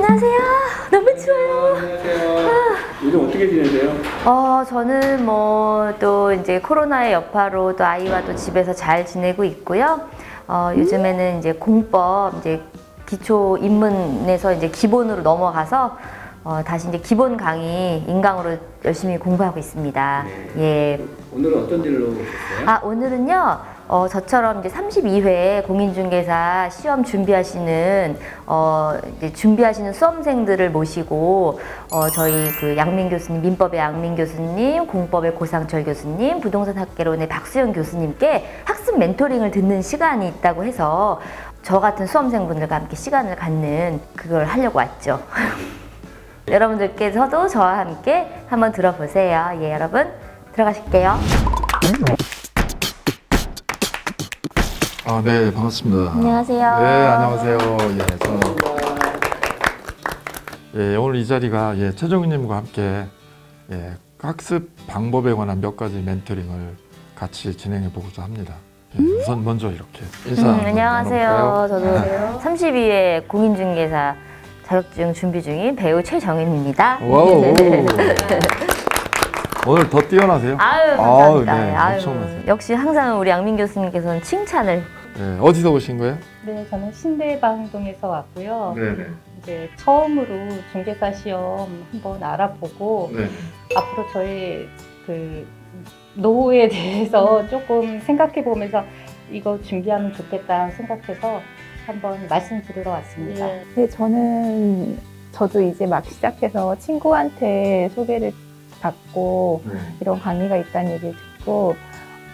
안녕하세요. 너무 추워요. 안녕하세요. 요즘 어떻게 지내세요? 저는 뭐 또 이제 코로나의 여파로 또 아이와 또 집에서 잘 지내고 있고요. 요즘에는 이제 공법 이제 기초 입문에서 이제 기본으로 넘어가서 다시 이제 기본 강의 인강으로 열심히 공부하고 있습니다. 네. 예. 오늘은 어떤 일로 오셨어요? 오늘은요, 저처럼 이제 32회 공인중개사 시험 준비하시는, 이제 준비하시는 수험생들을 모시고, 저희 그 양민 교수님, 민법의 양민 교수님, 공법의 고상철 교수님, 부동산 학개론의 박수영 교수님께 학습 멘토링을 듣는 시간이 있다고 해서 저 같은 수험생분들과 함께 시간을 갖는 그걸 하려고 왔죠. 여러분들께서도 저와 함께 한번 들어보세요. 예, 여러분, 들어가실게요. 네, 반갑습니다. 안녕하세요. 네, 안녕하세요. 오늘 이 자리가 최정희님과 함께 학습 방법에 관한 몇 가지 멘토링을 같이 진행해 보고자 합니다. 우선 먼저 이렇게 인사 한번 안녕하세요. 나눠볼까요? 저도 32회 공인중개사 자격증 준비 중인 배우 최정인입니다. 와우. 오늘 더 뛰어나세요? 아유, 감사합니다. 네, 아유, 엄청나세요. 역시 항상 우리 양민 교수님께서는 칭찬을. 네, 어디서 오신 거예요? 네, 저는 신대방동에서 왔고요. 네네. 이제 처음으로 중개사 시험 한번 알아보고 네. 앞으로 저희 그 노후에 대해서 조금 생각해 보면서 이거 준비하면 좋겠다 생각해서 한번 말씀드리러 왔습니다. 네, 저도 이제 막 시작해서 친구한테 소개를 받고 이런 강의가 있다는 얘기를 듣고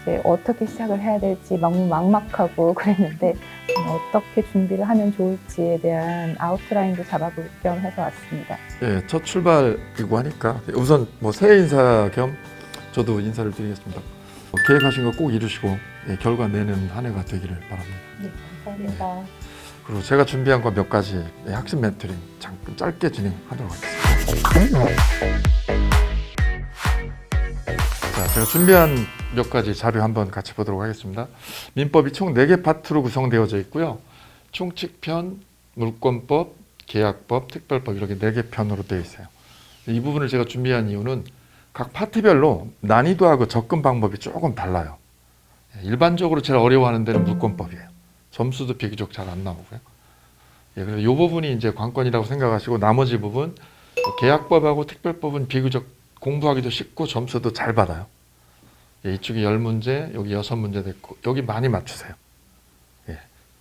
이제 어떻게 시작을 해야 될지 너무 막막하고 그랬는데 어떻게 준비를 하면 좋을지에 대한 아웃라인도 잡아볼 겸 해서 왔습니다. 예, 첫 출발이고 하니까 우선 새해 인사 겸 저도 인사를 드리겠습니다. 계획하신 거 꼭 이루시고 결과 내는 한 해가 되기를 바랍니다. 네, 감사합니다. 그리고 제가 준비한 거 몇 가지 학습 멘토링 잠깐 짧게 진행하도록 하겠습니다. 자, 제가 준비한 몇 가지 자료 한번 같이 보도록 하겠습니다. 민법이 총 4개 파트로 구성되어져 있고요. 총칙편, 물권법, 계약법, 특별법 이렇게 4개 편으로 되어 있어요. 이 부분을 제가 준비한 이유는 각 파트별로 난이도하고 접근 방법이 조금 달라요. 일반적으로 제일 어려워하는 데는 물권법이에요. 점수도 비교적 잘 안 나오고요. 그래서 이 부분이 이제 관건이라고 생각하시고 나머지 부분 계약법하고 특별법은 비교적 공부하기도 쉽고 점수도 잘 받아요. 이쪽이 10문제, 여기 6문제 됐고 여기 많이 맞추세요.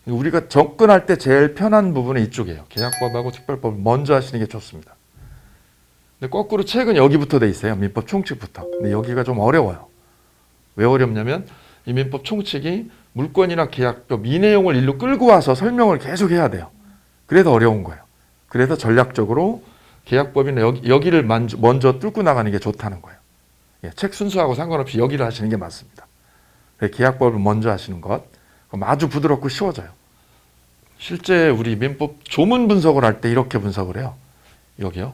우리가 접근할 때 제일 편한 부분은 이쪽이에요. 계약법하고 특별법을 먼저 하시는 게 좋습니다. 근데 거꾸로 책은 여기부터 돼 있어요. 민법 총칙부터. 근데 여기가 좀 어려워요. 왜 어렵냐면 이 민법 총칙이 물권이나 계약법 이 내용을 일로 끌고 와서 설명을 계속 해야 돼요. 그래서 어려운 거예요. 그래서 전략적으로 계약법이나 여기를 먼저 뚫고 나가는 게 좋다는 거예요. 책 순서하고 상관없이 여기를 하시는 게 맞습니다. 계약법을 먼저 하시는 것, 그럼 아주 부드럽고 쉬워져요. 실제 우리 민법 조문 분석을 할 때 이렇게 분석을 해요. 여기요.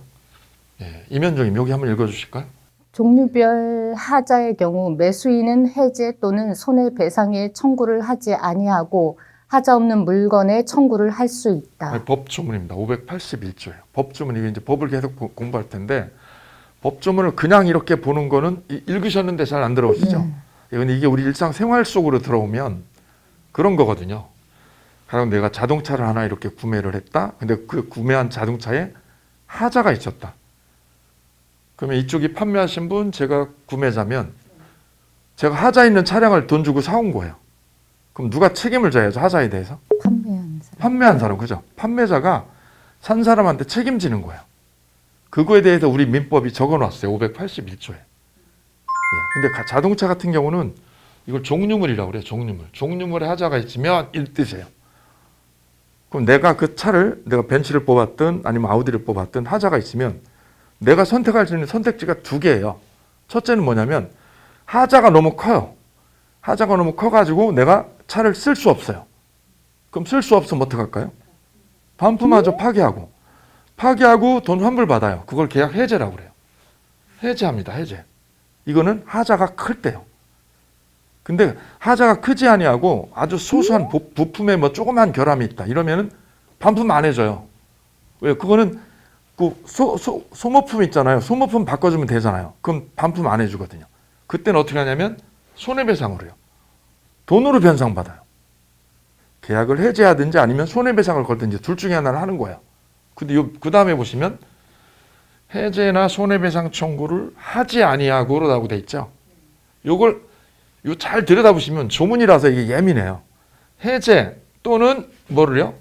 이면종님 여기 한번 읽어주실까요? 종류별 하자의 경우 매수인은 해제 또는 손해배상의 청구를 하지 아니하고 하자 없는 물건에 청구를 할 수 있다. 법조문입니다. 581조예요. 법조문 이게 이제 법을 계속 공부할 텐데 법조문을 그냥 이렇게 보는 거는 읽으셨는데 잘 안 들어오시죠? 이게 우리 일상생활 속으로 들어오면 그런 거거든요. 가령 내가 자동차를 하나 이렇게 구매를 했다. 근데 그 구매한 자동차에 하자가 있었다. 그러면 이쪽이 판매하신 분, 제가 구매자면 제가 하자 있는 차량을 돈 주고 사온 거예요. 그럼 누가 책임을 져야죠, 하자에 대해서? 판매한 사람. 판매한 사람, 그죠? 판매자가 산 사람한테 책임지는 거예요. 그거에 대해서 우리 민법이 적어놨어요. 581조에. 근데 자동차 같은 경우는 이걸 종류물이라고 그래요. 종류물. 종류물에 하자가 있으면 이 뜻이에요. 그럼 내가 그 차를 내가 벤츠를 뽑았든 아니면 아우디를 뽑았든 하자가 있으면 내가 선택할 수 있는 선택지가 2개예요. 첫째는 뭐냐면 하자가 너무 커요. 하자가 너무 커가지고 내가 차를 쓸 수 없어요. 그럼 쓸 수 없으면 어떡할까요? 반품하죠. 파기하고 돈 환불받아요. 그걸 계약 해제라고 그래요. 해제합니다. 해제. 이거는 하자가 클 때요. 근데 하자가 크지 아니하고 아주 소소한 부품에 뭐 조그만 결함이 있다. 이러면은 반품 안 해줘요. 왜? 그거는 그 소모품 있잖아요. 소모품 바꿔주면 되잖아요. 그럼 반품 안 해주거든요. 그때는 어떻게 하냐면 손해배상으로 해요. 돈으로 변상받아요. 계약을 해지하든지 아니면 손해배상을 걸든지 둘 중에 하나를 하는 거예요. 근데 그 다음에 보시면 해제나 손해배상 청구를 하지 아니하고라고 돼 있죠. 요걸 잘 들여다보시면 조문이라서 이게 예민해요. 해제 또는 뭐를요?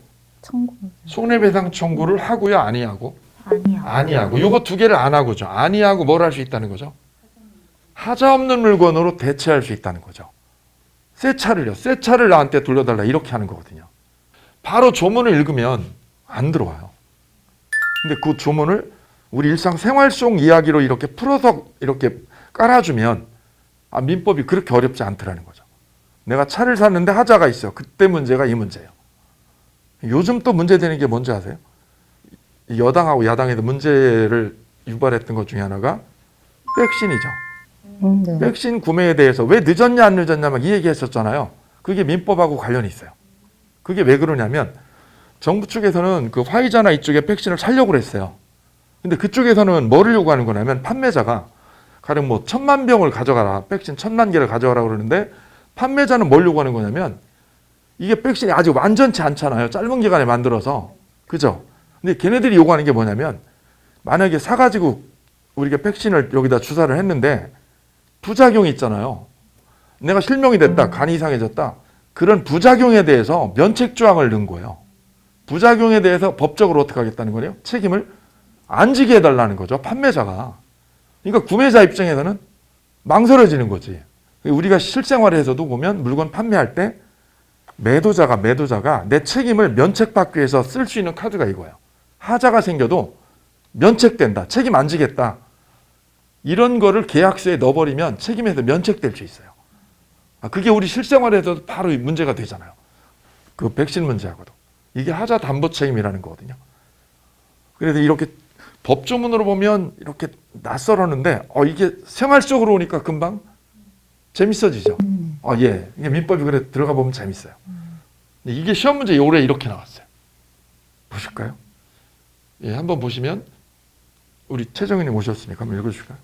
청구. 손해배상 청구를 하고요, 아니하고? 아니요. 아니하고. 요거 두 개를 안 하고죠. 아니하고 뭘 할 수 있다는 거죠? 하자 없는 물건으로 대체할 수 있다는 거죠. 새 차를 나한테 돌려달라 이렇게 하는 거거든요. 바로 조문을 읽으면 안 들어와요. 근데 그 조문을 우리 일상생활 속 이야기로 이렇게 풀어서 이렇게 깔아주면 민법이 그렇게 어렵지 않더라는 거죠. 내가 차를 샀는데 하자가 있어. 그때 문제가 이 문제예요. 요즘 또 문제되는 게 뭔지 아세요? 여당하고 야당에도 문제를 유발했던 것 중에 하나가 백신이죠. 네. 백신 구매에 대해서 왜 늦었냐 안 늦었냐 막 이 얘기 했었잖아요. 그게 민법하고 관련이 있어요. 그게 왜 그러냐면 정부 측에서는 그 화이자나 이쪽에 백신을 사려고 했어요. 근데 그쪽에서는 뭐를 요구하는 거냐면 판매자가 가령 뭐 1000만 병을 가져가라. 백신 1000만 개를 가져가라 그러는데 판매자는 뭘 요구하는 거냐면 이게 백신이 아직 완전치 않잖아요. 짧은 기간에 만들어서. 그죠? 근데 걔네들이 요구하는 게 뭐냐면 만약에 사가지고 우리가 백신을 여기다 주사를 했는데 부작용이 있잖아요. 내가 실명이 됐다. 간이 이상해졌다. 그런 부작용에 대해서 면책조항을 넣은 거예요. 부작용에 대해서 법적으로 어떻게 하겠다는 거예요? 책임을 안 지게 해달라는 거죠. 판매자가. 그러니까 구매자 입장에서는 망설여지는 거지. 우리가 실생활에서도 보면 물건 판매할 때 매도자가 내 책임을 면책받기 위해서 쓸 수 있는 카드가 이거예요. 하자가 생겨도 면책된다. 책임 안 지겠다. 이런 거를 계약서에 넣어버리면 책임에서 면책될 수 있어요. 그게 우리 실생활에서도 바로 문제가 되잖아요. 그 백신 문제하고도. 이게 하자 담보 책임이라는 거거든요. 그래서 이렇게 법조문으로 보면 이렇게 낯설었는데 이게 생활 속으로 오니까 금방 재밌어지죠. 예. 이게 민법이 그래 들어가 보면 재밌어요. 근데 이게 시험 문제 올해 이렇게 나왔어요. 보실까요? 예, 한번 보시면 우리 최정희님 오셨으니까 한번 읽어주실까요?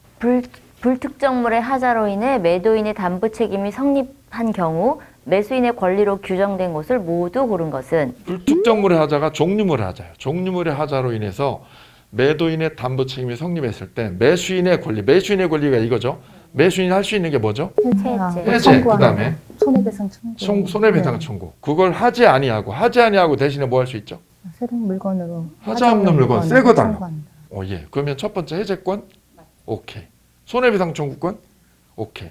불특정물의 하자로 인해 매도인의 담보 책임이 성립한 경우 매수인의 권리로 규정된 것을 모두 고른 것은 불특정물의 하자가 종류물의 하자예요. 종류물의 하자로 인해서 매도인의 담보 책임이 성립했을 때 매수인의 권리가 이거죠. 매수인이 할 수 있는 게 뭐죠? 해제. 그다음에 손해배상 청구. 손해배상 청구. 그걸 하지 아니하고 대신에 뭐 할 수 있죠? 새로운 물건으로 하자 없는 물건 새 거 달라. 청구한다. 예. 그러면 첫 번째 해제권 오케이. 손해배상 청구권 오케이.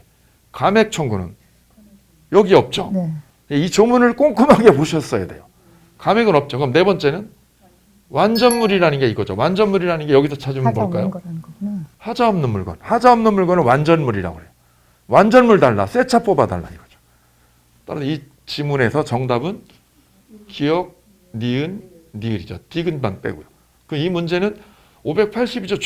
감액 청구는 여기 없죠. 네. 이 조문을 꼼꼼하게 보셨어야 돼요. 감액은 없죠. 그럼 네 번째는 완전물이라는 게 이거죠. 완전물이라는 게 여기서 찾으면 하자 뭘까요? 없는 거라는 거구나. 하자 없는 물건. 하자 없는 물건은 완전물이라고 해요. 완전물 달라. 새 차 뽑아달라 이거죠. 따라서 이 지문에서 정답은 기억, 니은, 니을이죠. 디귿만 빼고요. 이 문제는 582조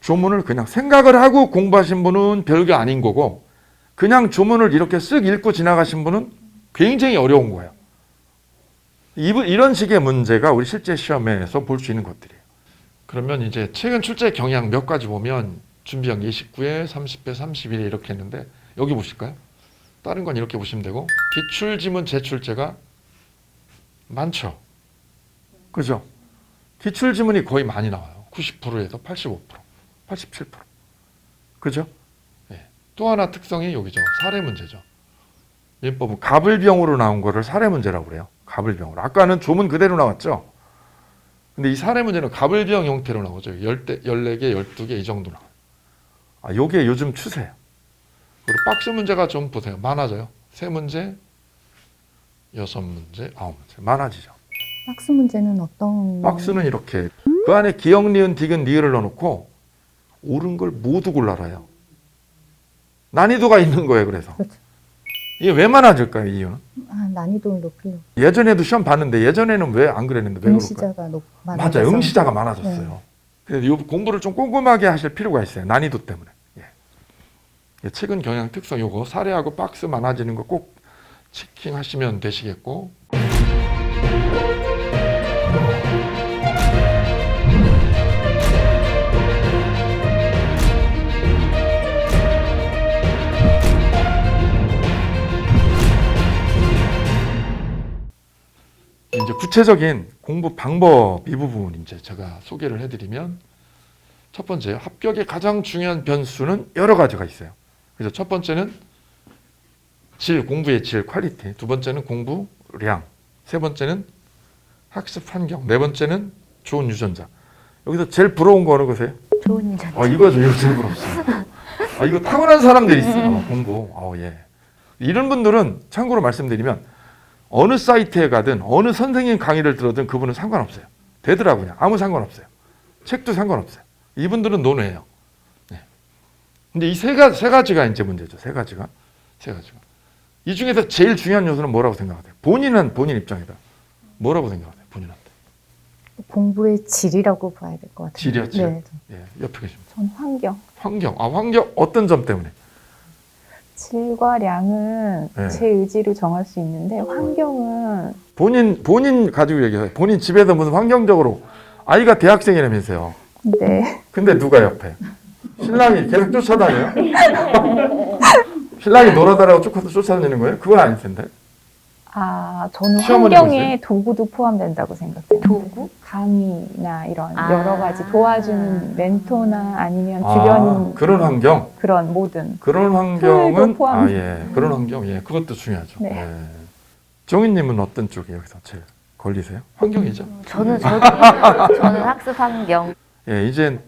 조문을 그냥 생각을 하고 공부하신 분은 별게 아닌 거고 그냥 조문을 이렇게 쓱 읽고 지나가신 분은 굉장히 어려운 거예요. 이런 식의 문제가 우리 실제 시험에서 볼 수 있는 것들이에요. 그러면 이제 최근 출제 경향 몇 가지 보면 준비한 게 29회, 30회, 31회 이렇게 했는데 여기 보실까요? 다른 건 이렇게 보시면 되고 기출지문 재출제가 많죠. 그죠? 기출지문이 거의 많이 나와요. 90%에서 85%, 87%. 그죠? 네. 또 하나 특성이 여기죠. 사례 문제죠. 민법은 가불병으로 나온 거를 사례 문제라고 그래요. 가불병으로. 아까는 조문 그대로 나왔죠. 근데 이 사례 문제는 가불병 형태로 나오죠. 14개, 12개 이 정도 나와요. 요게 요즘 추세예요. 그리고 박스 문제가 좀 보세요. 많아져요. 3문제, 6문제, 9문제. 많아지죠. 박스 문제는 어떤? 박스는 이렇게 그 안에 기역, 니은, 디귿, 니을을 넣어놓고 옳은 걸 모두 골라라요. 난이도가 있는 거예요. 그래서. 그렇죠. 이게 왜 많아질까요? 이유는? 난이도를 높이려고. 예전에도 시험 봤는데 예전에는 왜 안 그랬는데 왜 그럴까요? 응시자가 많아져서. 맞아요. 응시자가 많아졌어요. 그래서 이 공부를 좀 꼼꼼하게 하실 필요가 있어요. 난이도 때문에. 예. 최근 경향 특성 요거 사례하고 박스 많아지는 거 꼭 체킹하시면 되시겠고 구체적인 공부 방법 이 부분 이제 제가 소개를 해드리면 첫 번째 합격의 가장 중요한 변수는 여러 가지가 있어요. 그래서 첫 번째는 질, 공부의 질, 퀄리티. 두 번째는 공부량. 세 번째는 학습 환경. 네 번째는 좋은 유전자. 여기서 제일 부러운 거 어느 거세요? 좋은 유전자. 이거죠. 이거 제일 부럽습니다. 이거 타고난 사람들이 있어요. 공부. 예. 이런 분들은 참고로 말씀드리면 어느 사이트에 가든 어느 선생님 강의를 들어든 그분은 상관없어요. 되더라고요. 그냥. 아무 상관없어요. 책도 상관없어요. 이분들은 논외예요. 네. 근데 이 세 가지가 이제 문제죠. 세 가지가. 이 중에서 제일 중요한 요소는 뭐라고 생각하세요? 본인은 본인 입장이다. 뭐라고 생각하세요? 본인한테. 공부의 질이라고 봐야 될 것 같아요. 질이요, 질. 네. 예, 옆에 계십니다. 전 환경. 환경. 환경 어떤 점 때문에? 질과 양은 네. 제 의지로 정할 수 있는데 환경은 본인 가지고 얘기해요. 본인 집에서 무슨 환경적으로 아이가 대학생이라면서요. 네. 근데 누가 옆에? 신랑이 계속 쫓아다녀요? 신랑이 놀아달라고 쫓아다니는 거예요? 그건 아닐 텐데. 저는 시어머니 환경에 도구도 포함된다고 생각해요. 도구? 강의나 이런 아. 여러 가지 도와주는 멘토나 아니면 주변인 그런 환경? 그런 모든 그런 툴도 환경은 포함. 그런 환경, 그것도 중요하죠. 네. 예. 정희님은 어떤 쪽이 여기서 제일 걸리세요? 환경이죠. 저는 학습 환경. 예, 이제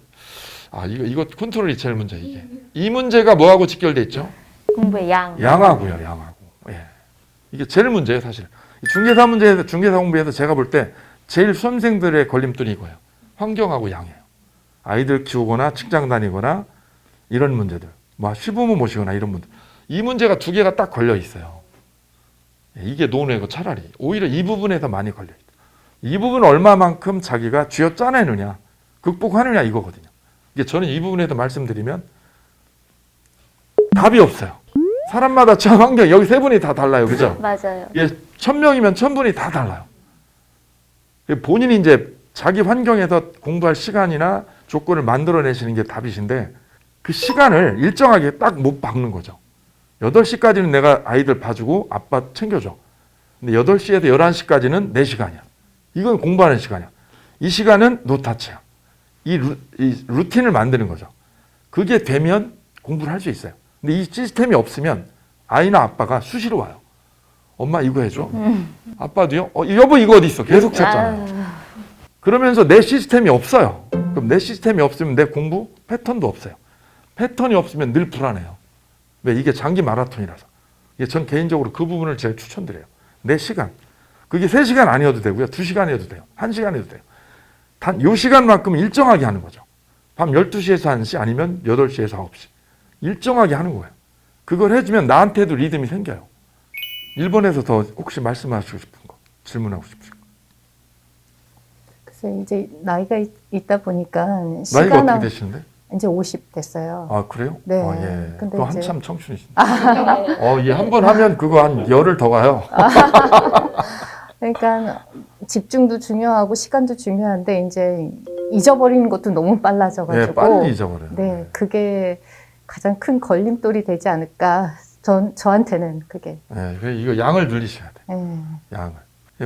이거 컨트롤이 제일 문제 이게. 이 문제가 뭐하고 직결돼 있죠? 공부의 양. 양하고요, 양하고. 예. 이게 제일 문제예요, 사실. 중개사 문제에서 중개사 공부에서 제가 볼 때 제일 수험생들의 걸림돌이 이거예요. 환경하고 양이에요. 아이들 키우거나 직장 다니거나 이런 문제들. 시부모 모시거나 이런 문제. 이 문제가 두 개가 딱 걸려 있어요. 예, 이게 논외고 차라리 오히려 이 부분에서 많이 걸려 있다. 이 부분 얼마만큼 자기가 쥐어 짜내느냐, 극복하느냐 이거거든요. 이게 저는 이 부분에서 말씀드리면 답이 없어요. 사람마다 처한 환경 여기 세 분이 다 달라요, 그죠? 맞아요. 예, 1000명이면 1000분이 다 달라요. 본인이 이제 자기 환경에서 공부할 시간이나 조건을 만들어내시는 게 답이신데 그 시간을 일정하게 딱 못 박는 거죠. 8시까지는 내가 아이들 봐주고 아빠 챙겨줘. 근데 8시에서 11시까지는 내 시간이야. 이건 공부하는 시간이야. 이 시간은 노타치야. 이 루틴을 만드는 거죠. 그게 되면 공부를 할 수 있어요. 근데 이 시스템이 없으면 아이나 아빠가 수시로 와요. 엄마 이거 해줘. 아빠도요? 여보 이거 어디 있어? 계속 찾잖아요. 그러면서 내 시스템이 없어요. 그럼 내 시스템이 없으면 내 공부 패턴도 없어요. 패턴이 없으면 늘 불안해요. 왜? 이게 장기 마라톤이라서. 전 개인적으로 그 부분을 제일 추천드려요. 내 시간. 그게 3시간 아니어도 되고요. 2시간이어도 돼요. 1시간이어도 돼요. 단 요 시간만큼 일정하게 하는 거죠. 밤 12시에서 1시 아니면 8시에서 9시. 일정하게 하는 거예요. 그걸 해주면 나한테도 리듬이 생겨요. 1번에서 더 혹시 말씀하시고 싶은 거, 질문하고 싶으신 거. 그래서 이제 나이가 있다 보니까 나이가 어떻게 되시는데? 이제 50 됐어요. 아, 그래요? 네. 예. 근데 그거 이제- 한참 청춘이신데. 한 번 하면 그거 한 열흘 더 가요. 그러니까 집중도 중요하고 시간도 중요한데 이제 잊어버리는 것도 너무 빨라져가지고 예, 빨리 잊어버려요. 네, 그게 가장 큰 걸림돌이 되지 않을까. 저한테는 그게. 예, 그래서 이거 양을 늘리셔야 돼. 예. 양을.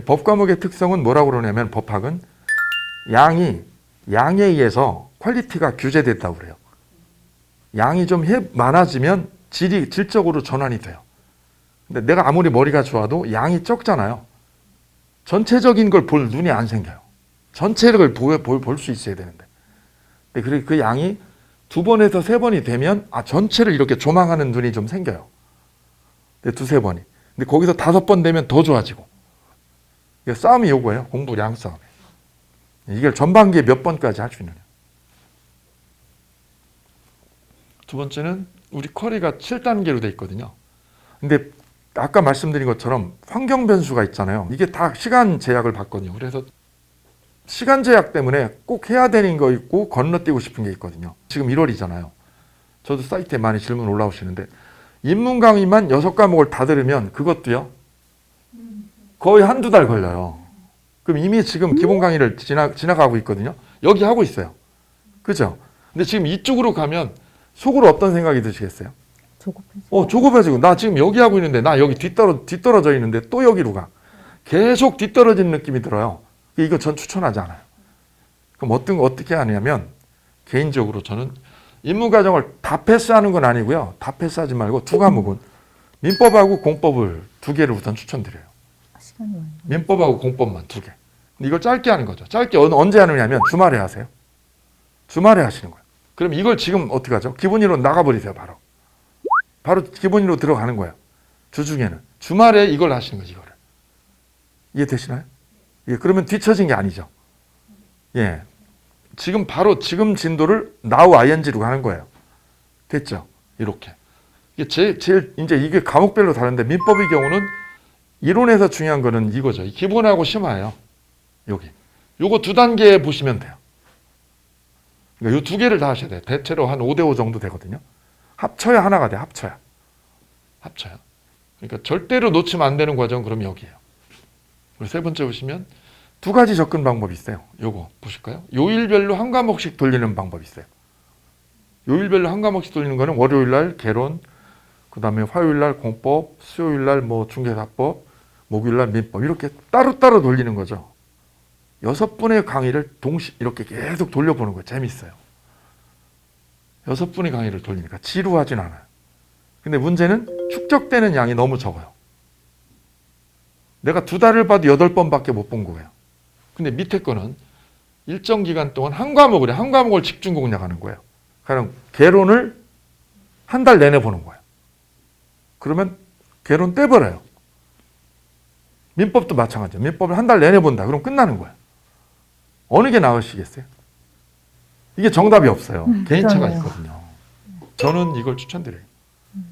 법 과목의 특성은 뭐라고 그러냐면 법학은 양에 의해서 퀄리티가 규제됐다고 그래요. 양이 좀 많아지면 질적으로 전환이 돼요. 근데 내가 아무리 머리가 좋아도 양이 적잖아요. 전체적인 걸 볼 눈이 안 생겨요. 전체를 볼 수 있어야 되는데. 근데 그 양이 2번에서 3번이 되면 전체를 이렇게 조망하는 눈이 좀 생겨요. 근데 2-3번이. 근데 거기서 5번 되면 더 좋아지고. 이게 싸움이 요거예요. 공부량 싸움. 이걸 전반기에 몇 번까지 할 수 있느냐. 두 번째는 우리 쿼리가 7단계로 돼 있거든요. 근데 아까 말씀드린 것처럼 환경 변수가 있잖아요. 이게 다 시간 제약을 받거든요. 그래서 시간 제약 때문에 꼭 해야 되는 거 있고 건너뛰고 싶은 게 있거든요. 지금 1월이잖아요. 저도 사이트에 많이 질문 올라오시는데 인문 강의만 6과목을 다 들으면 그것도요. 거의 1-2달 걸려요. 그럼 이미 지금 기본 강의를 지나가고 있거든요. 여기 하고 있어요. 그죠? 근데 지금 이쪽으로 가면 속으로 어떤 생각이 드시겠어요? 조급해서. 조급해지고 나 지금 여기 하고 있는데 나 여기 뒤떨어져 있는데 또 여기로 가. 계속 뒤떨어지는 느낌이 들어요. 이거 전 추천하지 않아요. 그럼 어떻게 하냐면 개인적으로 저는 임무과정을 다 패스하는 건 아니고요. 다 패스하지 말고 두 과목은 민법하고 공법을 두 개를 우선 추천드려요. 시간이 많이. 민법하고 공법만 두 개. 근데 이걸 짧게 하는 거죠. 짧게 언제 하느냐면 주말에 하세요. 주말에 하시는 거예요. 그럼 이걸 지금 어떻게 하죠? 기본이로 나가버리세요. 바로 기본이로 들어가는 거예요. 주중에는. 주말에 이걸 하시는 거죠. 이거를. 이해되시나요? 예, 그러면 뒤처진 게 아니죠. 예. 지금 진도를 now ing로 하는 거예요. 됐죠? 이렇게. 이게 제일 이제 이게 과목별로 다른데 민법의 경우는 이론에서 중요한 거는 이거죠. 기본하고 심화예요. 여기. 요거 두 단계 보시면 돼요. 그러니까 요 두 개를 다 하셔야 돼요. 대체로 한 5대5 정도 되거든요. 합쳐야 하나가 돼. 합쳐야. 그러니까 절대로 놓치면 안 되는 과정은 그럼 여기예요. 그리고 세 번째 보시면 두 가지 접근 방법이 있어요. 요거 보실까요? 요일별로 한 과목씩 돌리는 방법이 있어요. 요일별로 한 과목씩 돌리는 거는 월요일 날 개론, 그 다음에 화요일 날 공법, 수요일 날 뭐 중개사법, 목요일 날 민법 이렇게 따로따로 돌리는 거죠. 6분의 강의를 이렇게 계속 돌려보는 거예요. 재밌어요. 6분의 강의를 돌리니까 지루하진 않아요. 근데 문제는 축적되는 양이 너무 적어요. 내가 2달을 봐도 8번밖에 못 본 거예요. 근데 밑에 거는 일정 기간 동안 한 과목을 집중 공략하는 거예요. 그냥 개론을 한 달 내내 보는 거예요. 그러면 개론 떼버려요. 민법도 마찬가지예요. 민법을 한 달 내내 본다. 그럼 끝나는 거예요. 어느 게 나으시겠어요? 이게 정답이 없어요. 개인차가 그러네요. 있거든요. 저는 이걸 추천드려요.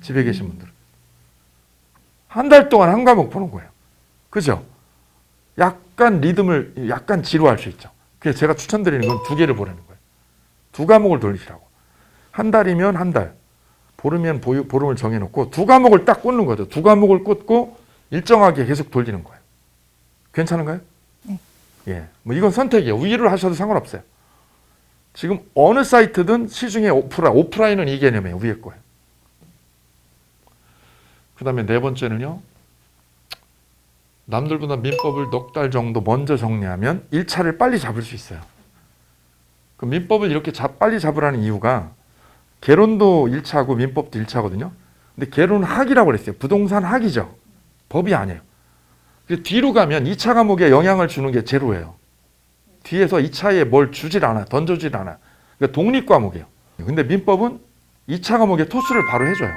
집에 계신 분들은. 한 달 동안 한 과목 보는 거예요. 그죠? 약간 리듬을 약간 지루할 수 있죠. 그래서 제가 추천드리는 건 두 개를 보라는 거예요. 두 과목을 돌리시라고. 한 달이면 한 달. 보름이면 보름을 정해놓고 두 과목을 딱 꽂는 거죠. 두 과목을 꽂고 일정하게 계속 돌리는 거예요. 괜찮은가요? 네. 예. 뭐 이건 선택이에요. 위를 하셔도 상관없어요. 지금 어느 사이트든 시중에 오프라인은 이 개념이에요. 위에 거예요. 그 다음에 네 번째는요. 남들보다 민법을 넉 달 정도 먼저 정리하면 1차를 빨리 잡을 수 있어요. 그 민법을 이렇게 빨리 잡으라는 이유가 개론도 1차고 민법도 1차거든요. 근데 개론은 학이라고 그랬어요. 부동산 학이죠. 법이 아니에요. 뒤로 가면 2차 과목에 영향을 주는 게 제로예요. 뒤에서 2차에 뭘 주질 않아. 던져주질 않아. 그러니까 독립 과목이에요. 근데 민법은 2차 과목에 토스를 바로 해줘요.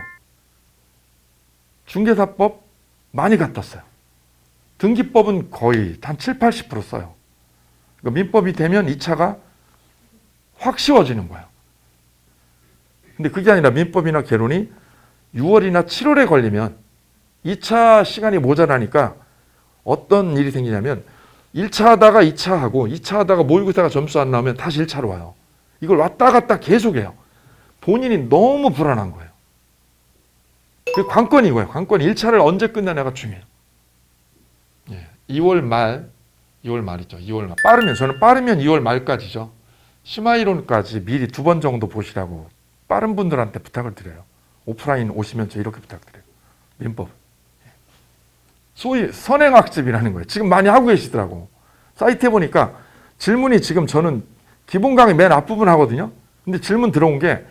중개사법 많이 갖다 써요. 등기법은 거의 한 70-80% 써요. 그러니까 민법이 되면 2차가 확 쉬워지는 거예요. 근데 그게 아니라 민법이나 개론이 6월이나 7월에 걸리면 2차 시간이 모자라니까 어떤 일이 생기냐면 1차 하다가 2차 하고 2차 하다가 모의고사가 점수 안 나오면 다시 1차로 와요. 이걸 왔다 갔다 계속해요. 본인이 너무 불안한 거예요. 그 관건이 이거예요. 관건이 1차를 언제 끝내냐가 중요해요. 예, 2월 말이죠. 2월 말. 저는 빠르면 2월 말까지죠. 심화이론까지 미리 2번 정도 보시라고 빠른 분들한테 부탁을 드려요. 오프라인 오시면 저 이렇게 부탁드려요. 민법. 소위 선행학습이라는 거예요. 지금 많이 하고 계시더라고. 사이트에 보니까 질문이 지금 저는 기본 강의 맨 앞부분 하거든요. 근데 질문 들어온 게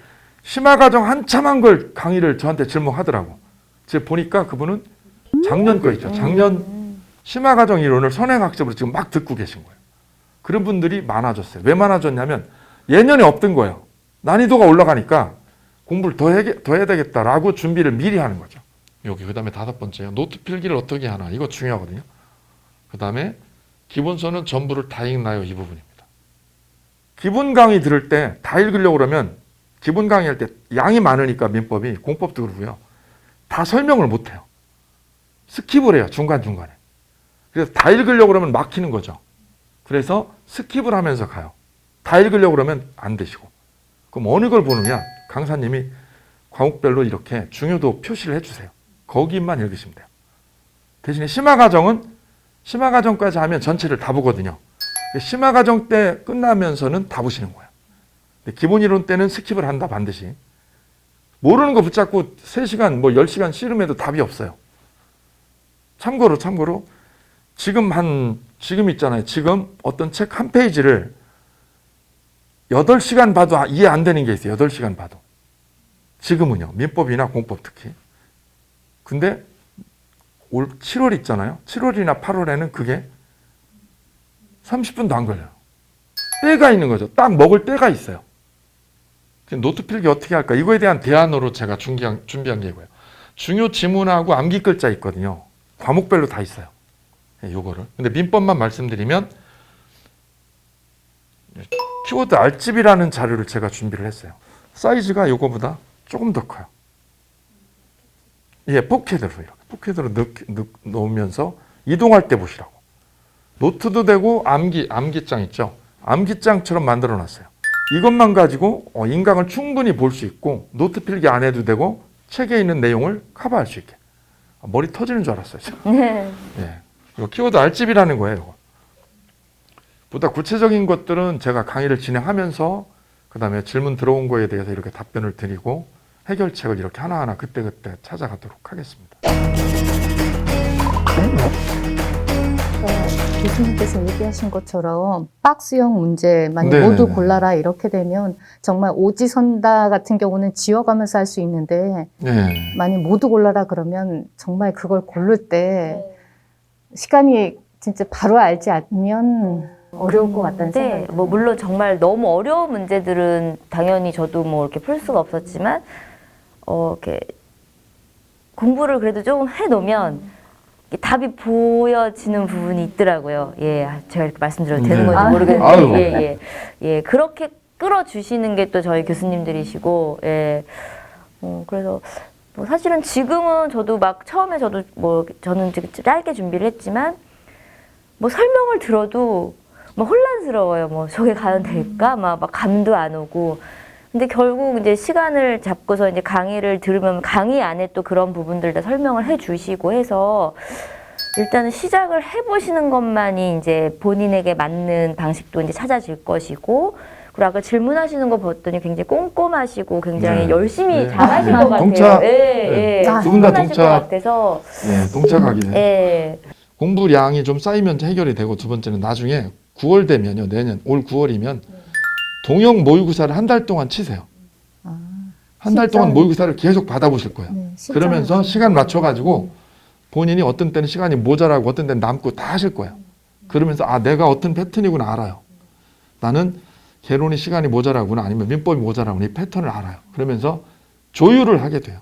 심화과정 한참 한 걸 강의를 저한테 질문하더라고. 제가 보니까 그분은 작년 거 있죠. 작년 심화과정 이론을 선행학습으로 지금 막 듣고 계신 거예요. 그런 분들이 많아졌어요. 왜 많아졌냐면 예년에 없던 거예요. 난이도가 올라가니까 공부를 더 해야 되겠다라고 준비를 미리 하는 거죠. 여기 그 다음에 5번째요. 노트 필기를 어떻게 하나. 이거 중요하거든요. 그 다음에 기본서는 전부를 다 읽나요? 이 부분입니다. 기본 강의 들을 때 다 읽으려고 그러면 기본 강의 할 때 양이 많으니까 민법이 공법도 그러고요. 다 설명을 못해요. 스킵을 해요. 중간중간에. 그래서 다 읽으려고 그러면 막히는 거죠. 그래서 스킵을 하면서 가요. 다 읽으려고 그러면 안 되시고. 그럼 어느 걸 보느냐? 강사님이 과목별로 이렇게 중요도 표시를 해주세요. 거기만 읽으시면 돼요. 대신에 심화과정까지 하면 전체를 다 보거든요. 심화과정 때 끝나면서는 다 보시는 거예요. 근데 기본이론 때는 스킵을 한다 반드시. 모르는 거 붙잡고 3시간, 10시간 씨름해도 답이 없어요. 참고로 지금 있잖아요. 지금 어떤 책 한 페이지를 8시간 봐도 이해 안 되는 게 있어요. 8시간 봐도. 지금은요. 민법이나 공법 특히. 근데 올 7월 있잖아요. 7월이나 8월에는 그게 30분도 안 걸려요. 때가 있는 거죠. 딱 먹을 때가 있어요. 노트 필기 어떻게 할까? 이거에 대한 대안으로 제가 준비한 게 이거예요. 중요 지문하고 암기 글자 있거든요. 과목별로 다 있어요. 요거를. 근데 민법만 말씀드리면 키워드 알집이라는 자료를 제가 준비를 했어요. 사이즈가 요거보다 조금 더 커요. 예, 포켓으로 이렇게 포켓으로 넣으면서 이동할 때 보시라고. 노트도 되고 암기장 있죠. 암기장처럼 만들어 놨어요. 이것만 가지고 인강을 충분히 볼 수 있고 노트 필기 안 해도 되고 책에 있는 내용을 커버할 수 있게. 머리 터지는 줄 알았어요. 네. 예. 이거 키워드 알집이라는 거예요. 이거. 보다 구체적인 것들은 제가 강의를 진행하면서 그다음에 질문 들어온 거에 대해서 이렇게 답변을 드리고 해결책을 이렇게 하나하나 그때그때 찾아가도록 하겠습니다. 교수님께서 얘기하신 것처럼 박스형 문제 많이 네네네. 모두 골라라 이렇게 되면 정말 오지선다 같은 경우는 지워가면서 할 수 있는데 네. 만약 모두 골라라 그러면 정말 그걸 고를 때 시간이 진짜 바로 알지 않으면 어려울 것 같다는 생각이 네, 들어요. 뭐 물론 정말 너무 어려운 문제들은 당연히 저도 뭐 이렇게 풀 수가 없었지만 이렇게 공부를 그래도 조금 해놓으면 답이 보여지는 부분이 있더라고요. 예, 제가 이렇게 말씀드려도 되는 네. 건지 모르겠는데, 아유. 예, 그렇게 끌어주시는 게 또 저희 교수님들이시고, 예, 그래서 뭐 사실은 지금은 저도 막 처음에 저는 지금 짧게 준비를 했지만 뭐 설명을 들어도 뭐 혼란스러워요. 뭐 저게 과연 될까? 막 감도 안 오고. 근데 결국 이제 시간을 잡고서 이제 강의를 들으면 강의 안에 또 그런 부분들 다 설명을 해주시고 해서 일단은 시작을 해보시는 것만이 이제 본인에게 맞는 방식도 이제 찾아질 것이고 그리고 아까 질문하시는 거 봤더니 굉장히 꼼꼼하시고 굉장히 네. 열심히 네. 잘하실 것 같아요. 동차. 예, 예. 아, 두분 다 충분하실 동차. 것 같아서. 네, 동작하기. 예. 공부량이 좀 쌓이면 해결이 되고 두 번째는 나중에 9월 되면요. 내년 올 9월이면 동영 모의고사를 한 달 동안 치세요. 한 달 동안 모의고사를 계속 받아보실 거예요. 네, 그러면서 시간 맞춰가지고 본인이 어떤 때는 시간이 모자라고 어떤 때는 남고 다 하실 거예요. 그러면서 내가 어떤 패턴이구나 알아요. 나는 개론이 시간이 모자라구나 아니면 민법이 모자라구나 이 패턴을 알아요. 그러면서 조율을 하게 돼요.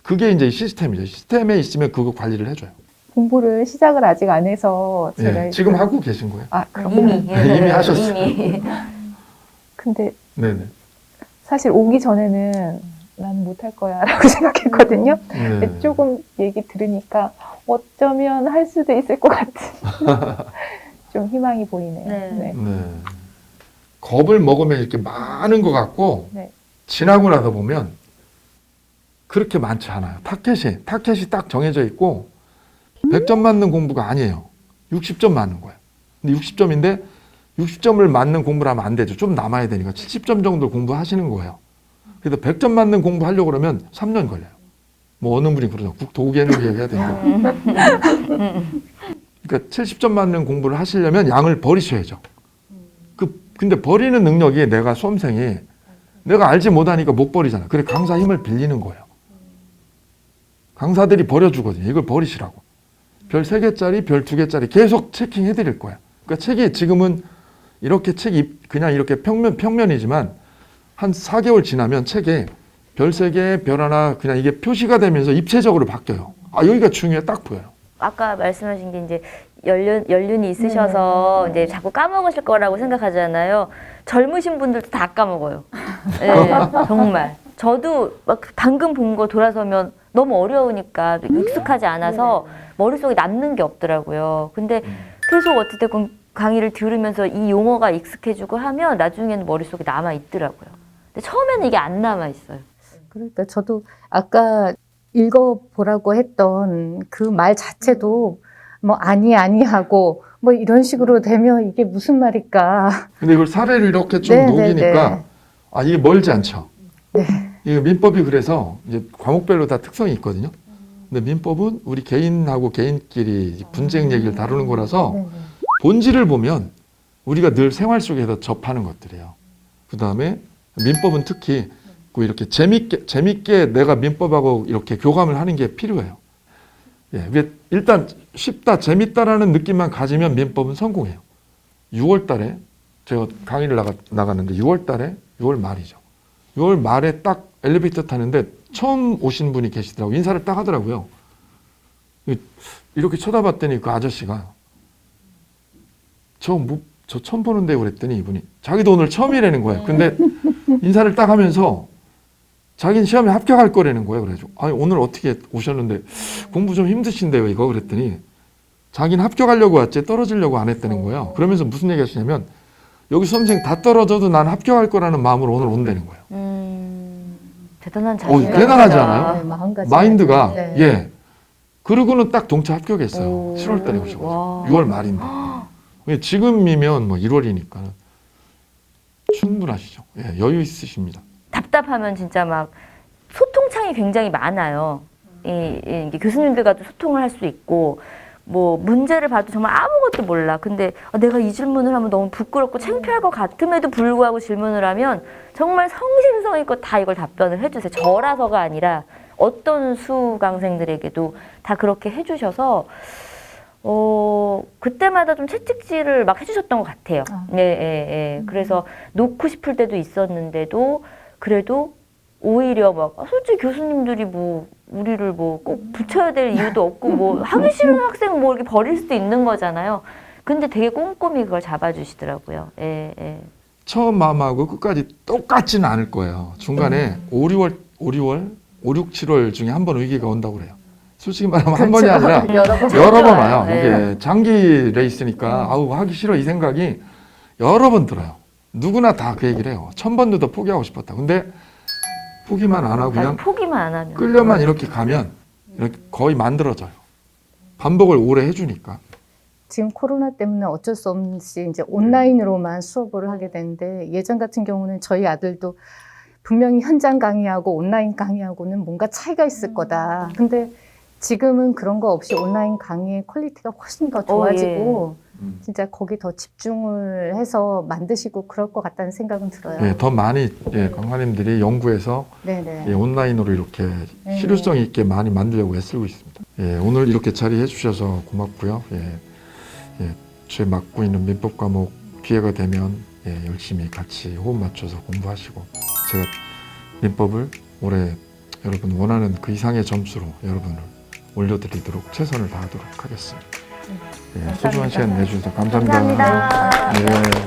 그게 이제 시스템이죠. 시스템에 있으면 그거 관리를 해줘요. 공부를 시작을 아직 안 해서 제가 예, 지금 하고 계신 거예요. 그렇구나. 이미 하셨어요. 이미. 근데 네네. 사실 오기 전에는 난 못할 거야라고 생각했거든요. 네. 근데 조금 얘기 들으니까 어쩌면 할 수도 있을 것 같은 좀 희망이 보이네요. 네. 네. 네. 겁을 먹으면 이렇게 많은 것 같고 네. 지나고 나서 보면 그렇게 많지 않아요. 타켓이 딱 정해져 있고 100점 맞는 공부가 아니에요. 60점 맞는 거예요. 근데 60점인데 60점을 맞는 공부를 하면 안 되죠. 좀 남아야 되니까 70점 정도 공부하시는 거예요. 그래서 100점 맞는 공부하려고 그러면 3년 걸려요. 뭐 어느 분이 그러죠. 국토개혁 해야 되니까. 그러니까 70점 맞는 공부를 하시려면 양을 버리셔야죠. 근데 버리는 능력이 내가 수험생이 내가 알지 못하니까 못 버리잖아. 그래 강사 힘을 빌리는 거예요. 강사들이 버려주거든요. 이걸 버리시라고. 별 3개짜리, 별 2개짜리 계속 체킹해 드릴 거예요. 그러니까 책이 지금은 이렇게 책이 그냥 이렇게 평면이지만 한 4개월 지나면 책에 별 3개, 별 하나 그냥 이게 표시가 되면서 입체적으로 바뀌어요. 여기가 중요해 딱 보여요. 아까 말씀하신 게 이제 연륜이 있으셔서 이제 자꾸 까먹으실 거라고 생각하잖아요. 젊으신 분들도 다 까먹어요. 네, 정말. 저도 막 방금 본 거 돌아서면 너무 어려우니까 익숙하지 않아서 머릿속에 남는 게 없더라고요. 근데 계속 어쨌든 강의를 들으면서 이 용어가 익숙해지고 하면 나중에는 머릿속에 남아 있더라고요. 근데 처음에는 이게 안 남아 있어요. 그러니까 저도 아까 읽어보라고 했던 그 말 자체도 뭐 아니하고 뭐 이런 식으로 되면 이게 무슨 말일까. 근데 이걸 사례를 이렇게 좀 녹이니까 이게 멀지 않죠. 네. 이게 민법이 그래서 이제 과목별로 다 특성이 있거든요. 근데 민법은 우리 개인하고 개인끼리 분쟁 얘기를 다루는 거라서 네네. 본질을 보면 우리가 늘 생활 속에서 접하는 것들이에요. 그 다음에 민법은 특히 그 이렇게 재밌게 내가 민법하고 이렇게 교감을 하는 게 필요해요. 예, 왜 일단 쉽다, 재밌다라는 느낌만 가지면 민법은 성공해요. 6월 달에 제가 강의를 나갔는데 6월 달에 6월 말이죠. 6월 말에 딱 엘리베이터 타는데 처음 오신 분이 계시더라고요. 인사를 딱 하더라고요. 이렇게 쳐다봤더니 그 아저씨가 저 처음 보는데 그랬더니 이분이 자기도 오늘 처음이라는 거예요. 근데 인사를 딱 하면서 자기는 시험에 합격할 거라는 거예요. 그래가지고 아니 오늘 어떻게 오셨는데 공부 좀 힘드신데요 이거 그랬더니 자기는 합격하려고 왔지 떨어지려고 안 했다는 거예요. 그러면서 무슨 얘기 하시냐면 여기 수험생 다 떨어져도 난 합격할 거라는 마음으로 오늘 온다는 거예요. 대단한 자신감. 대단하지 않아요? 네, 마음가짐. 마인드가 네. 예. 그러고는 딱 동차 합격했어요. 오. 7월 달에 오시고 와. 6월 말인데 지금이면 뭐 1월이니까 충분하시죠. 예, 여유 있으십니다. 답답하면 진짜 막 소통창이 굉장히 많아요. 이게 교수님들과도 소통을 할 수 있고 뭐 문제를 봐도 정말 아무것도 몰라. 근데 내가 이 질문을 하면 너무 부끄럽고 창피할 것 같음에도 불구하고 질문을 하면 정말 성심성의껏 다 이걸 답변을 해주세요. 저라서가 아니라 어떤 수강생들에게도 다 그렇게 해주셔서 그때마다 좀 채찍질을 막 해주셨던 것 같아요. 예. 그래서 놓고 싶을 때도 있었는데도 그래도 오히려 막 솔직히 교수님들이 뭐 우리를 뭐 꼭 붙여야 될 이유도 없고 뭐 하기 싫은 학생 뭐 이렇게 버릴 수도 있는 거잖아요. 근데 되게 꼼꼼히 그걸 잡아주시더라고요. 예. 처음 마음하고 끝까지 똑같지는 않을 거예요. 중간에 5, 6, 7월 중에 한 번 위기가 온다고 그래요. 솔직히 말하면 한 번이 아니라 여러 번 와요. 네. 이게 장기 레이스니까 아우 하기 싫어 이 생각이 여러 번 들어요. 누구나 다 그 얘기를 해요. 1000번도 더 포기하고 싶었다. 근데 포기만 안 하고 그냥 포기만 안 하면 끌려만 이렇게 가면 이렇게 거의 만들어져요. 반복을 오래 해주니까. 지금 코로나 때문에 어쩔 수 없이 이제 온라인으로만 수업을 하게 되는데 예전 같은 경우는 저희 아들도 분명히 현장 강의하고 온라인 강의하고는 뭔가 차이가 있을 거다. 근데 지금은 그런 거 없이 온라인 강의의 퀄리티가 훨씬 더 좋아지고 진짜 거기 더 집중을 해서 만드시고 그럴 것 같다는 생각은 들어요. 예, 더 많이 강사님들이 연구해서 네네. 온라인으로 이렇게 실효성 있게 많이 만들려고 애쓰고 있습니다. 예, 오늘 이렇게 자리해 주셔서 고맙고요. 제 맡고 있는 민법 과목 기회가 되면 열심히 같이 호흡 맞춰서 공부하시고 제가 민법을 올해 여러분 원하는 그 이상의 점수로 여러분을 올려드리도록 최선을 다하도록 하겠습니다. 소중한 시간 내주셔서 감사합니다. 감사합니다. 네.